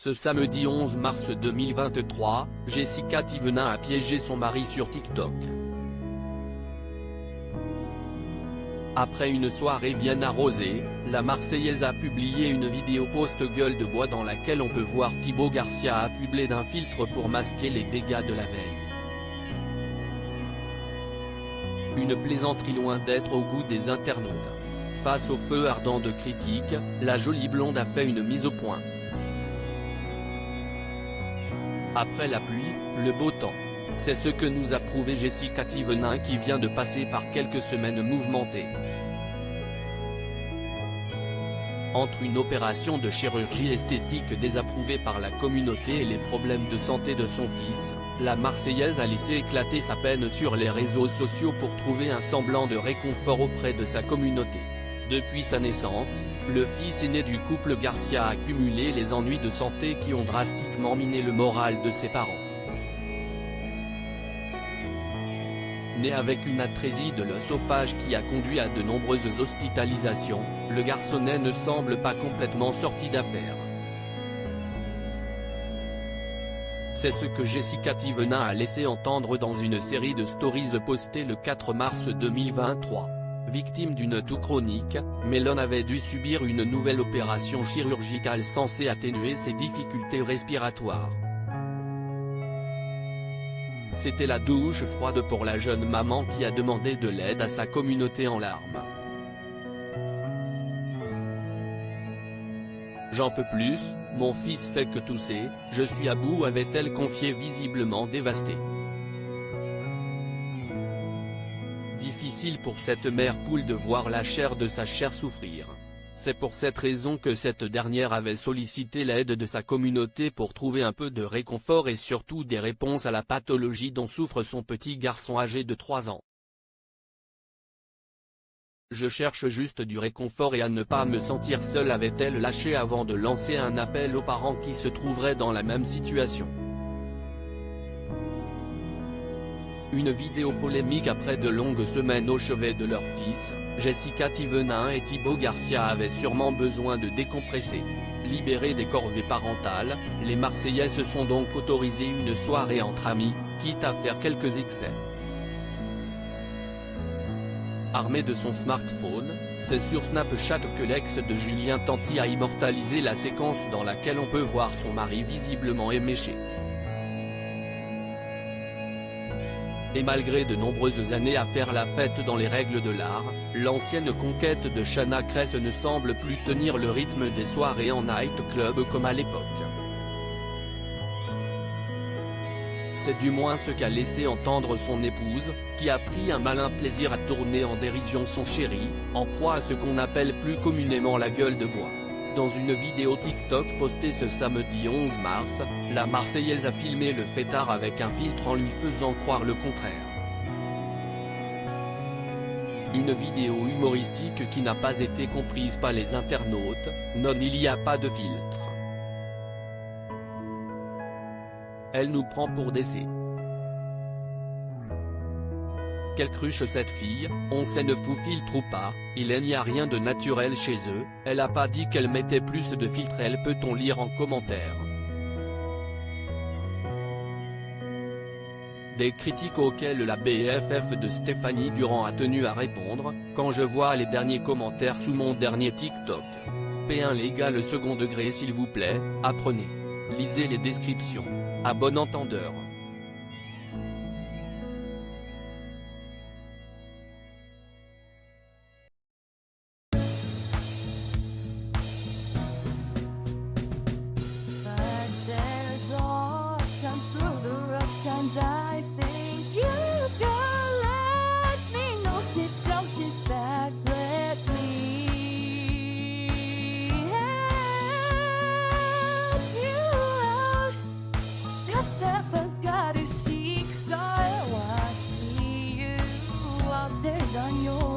Ce samedi 11 mars 2023, Jessica Thévenin a piégé son mari sur TikTok. Après une soirée bien arrosée, la Marseillaise a publié une vidéo post-gueule de bois dans laquelle on peut voir Thibaut Garcia affublé d'un filtre pour masquer les dégâts de la veille. Une plaisanterie loin d'être au goût des internautes. Face au feu ardent de critiques, la jolie blonde a fait une mise au point. Après la pluie, le beau temps. C'est ce que nous a prouvé Jessica Thévenin qui vient de passer par quelques semaines mouvementées. Entre une opération de chirurgie esthétique désapprouvée par la communauté et les problèmes de santé de son fils, la Marseillaise a laissé éclater sa peine sur les réseaux sociaux pour trouver un semblant de réconfort auprès de sa communauté. Depuis sa naissance, le fils aîné du couple Garcia a accumulé les ennuis de santé qui ont drastiquement miné le moral de ses parents. Né avec une atrésie de l'œsophage qui a conduit à de nombreuses hospitalisations, le garçonnet ne semble pas complètement sorti d'affaire. C'est ce que Jessica Thévenin a laissé entendre dans une série de stories postées le 4 mars 2023. Victime d'une toux chronique, Melon avait dû subir une nouvelle opération chirurgicale censée atténuer ses difficultés respiratoires. C'était la douche froide pour la jeune maman qui a demandé de l'aide à sa communauté en larmes. J'en peux plus, mon fils fait que tousser, je suis à bout, avait-elle confié visiblement dévastée. Difficile pour cette mère poule de voir la chair de sa chair souffrir. C'est pour cette raison que cette dernière avait sollicité l'aide de sa communauté pour trouver un peu de réconfort et surtout des réponses à la pathologie dont souffre son petit garçon âgé de 3 ans. Je cherche juste du réconfort et à ne pas me sentir seule, avait-elle lâché avant de lancer un appel aux parents qui se trouveraient dans la même situation. Une vidéo polémique après de longues semaines au chevet de leur fils, Jessica Thévenin et Thibaut Garcia avaient sûrement besoin de décompresser. Libérés des corvées parentales, les Marseillais se sont donc autorisés une soirée entre amis, quitte à faire quelques excès. Armé de son smartphone, c'est sur Snapchat que l'ex de Julien Tanti a immortalisé la séquence dans laquelle on peut voir son mari visiblement éméché. Et malgré de nombreuses années à faire la fête dans les règles de l'art, l'ancienne conquête de Chana Cress ne semble plus tenir le rythme des soirées en night club comme à l'époque. C'est du moins ce qu'a laissé entendre son épouse, qui a pris un malin plaisir à tourner en dérision son chéri, en proie à ce qu'on appelle plus communément la gueule de bois. Dans une vidéo TikTok postée ce samedi 11 mars, la Marseillaise a filmé le fêtard avec un filtre en lui faisant croire le contraire. Une vidéo humoristique qui n'a pas été comprise par les internautes, non, il n'y a pas de filtre. Elle nous prend pour des C. Quelle cruche cette fille, on sait ne fout filtre ou pas, il n'y a rien de naturel chez eux, elle a pas dit qu'elle mettait plus de filtre, elle peut-on lire en commentaire. Des critiques auxquelles la BFF de Stéphanie Durand a tenu à répondre, quand je vois les derniers commentaires sous mon dernier TikTok. P1 les gars, le second degré s'il vous plaît, apprenez. Lisez les descriptions. À bon entendeur. I think you can let me know. Sit down, sit back, let me help you out. The step I gotta seek, so I see you out there's on your